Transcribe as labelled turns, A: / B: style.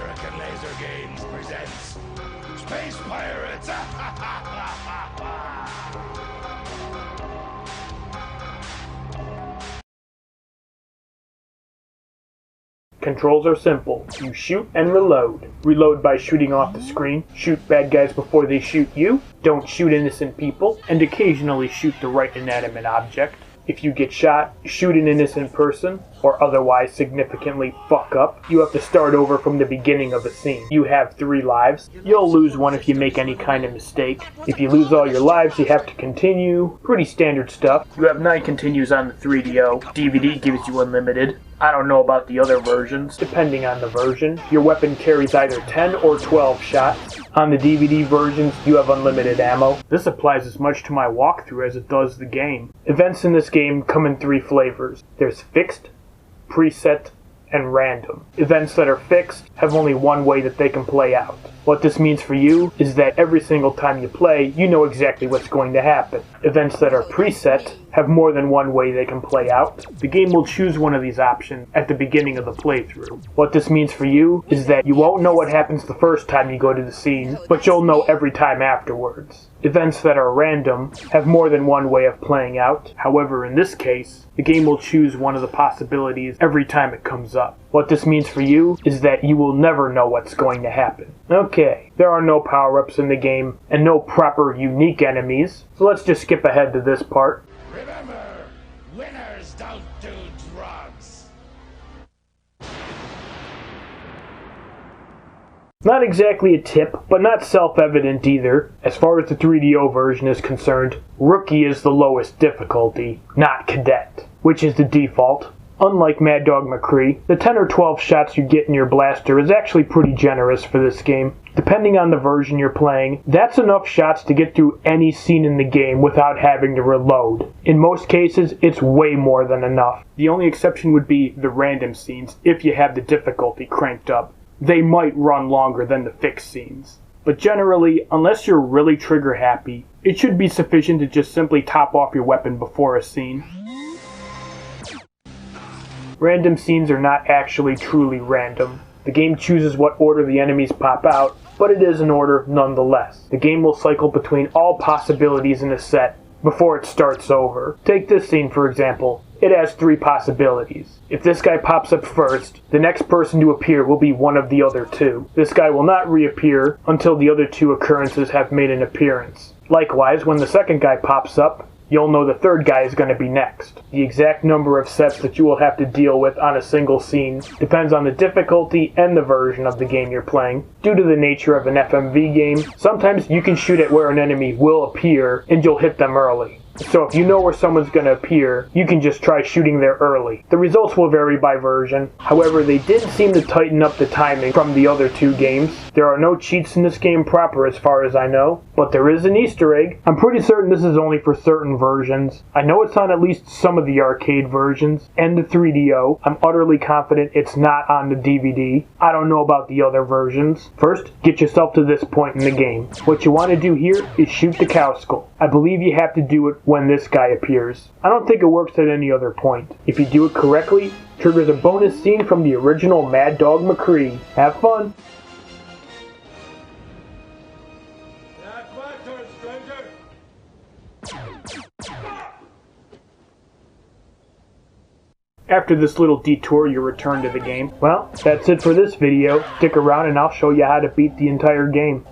A: American Laser Games presents Space Pirates!
B: Controls are simple. You shoot and reload. Reload by shooting off the screen, shoot bad guys before they shoot you, don't shoot innocent people, and occasionally shoot the right inanimate object. If you get shot, shoot an innocent person, or otherwise significantly fuck up, you have to start over from the beginning of a scene. You have 3 lives. You'll lose one if you make any kind of mistake. If you lose all your lives, you have to continue. Pretty standard stuff. You have 9 continues on the 3DO. DVD gives you unlimited. I don't know about the other versions. Depending on the version, your weapon carries either 10 or 12 shots. On the DVD versions, you have unlimited ammo. This applies as much to my walkthrough as it does the game. Events in this game come in 3 flavors. There's fixed, preset, and random. Events that are fixed have only one way that they can play out. What this means for you is that every single time you play, you know exactly what's going to happen. Events that are preset have more than one way they can play out. The game will choose one of these options at the beginning of the playthrough. What this means for you is that you won't know what happens the first time you go to the scene, but you'll know every time afterwards. Events that are random have more than one way of playing out. However, in this case, the game will choose one of the possibilities every time it comes up. What this means for you is that you will never know what's going to happen. Okay, there are no power-ups in the game, and no proper unique enemies, so let's just skip ahead to this part.
A: Remember, winners don't do drugs!
B: Not exactly a tip, but not self-evident either. As far as the 3DO version is concerned, Rookie is the lowest difficulty, not Cadet, which is the default. Unlike Mad Dog McCree, the 10 or 12 shots you get in your blaster is actually pretty generous for this game. Depending on the version you're playing, that's enough shots to get through any scene in the game without having to reload. In most cases, it's way more than enough. The only exception would be the random scenes, if you have the difficulty cranked up. They might run longer than the fixed scenes. But generally, unless you're really trigger happy, it should be sufficient to just simply top off your weapon before a scene. Random scenes are not actually truly random. The game chooses what order the enemies pop out, but it is an order nonetheless. The game will cycle between all possibilities in a set before it starts over. Take this scene for example. It has 3 possibilities. If this guy pops up first, the next person to appear will be one of the other 2. This guy will not reappear until the other 2 occurrences have made an appearance. Likewise, when the second guy pops up, you'll know the third guy is going to be next. The exact number of sets that you will have to deal with on a single scene depends on the difficulty and the version of the game you're playing. Due to the nature of an FMV game, sometimes you can shoot at where an enemy will appear and you'll hit them early. So if you know where someone's going to appear, you can just try shooting there early. The results will vary by version. However, they did seem to tighten up the timing from the other 2 games. There are no cheats in this game proper as far as I know, but there is an Easter egg. I'm pretty certain this is only for certain versions. I know it's on at least some of the arcade versions and the 3DO. I'm utterly confident it's not on the DVD. I don't know about the other versions. First, get yourself to this point in the game. What you want to do here is shoot the cow skull. I believe you have to do it when this guy appears. I don't think it works at any other point. If you do it correctly, triggers a bonus scene from the original Mad Dog McCree. Have fun!
A: That's my turn, stranger!
B: After this little detour, you return to the game. Well, that's it for this video. Stick around and I'll show you how to beat the entire game.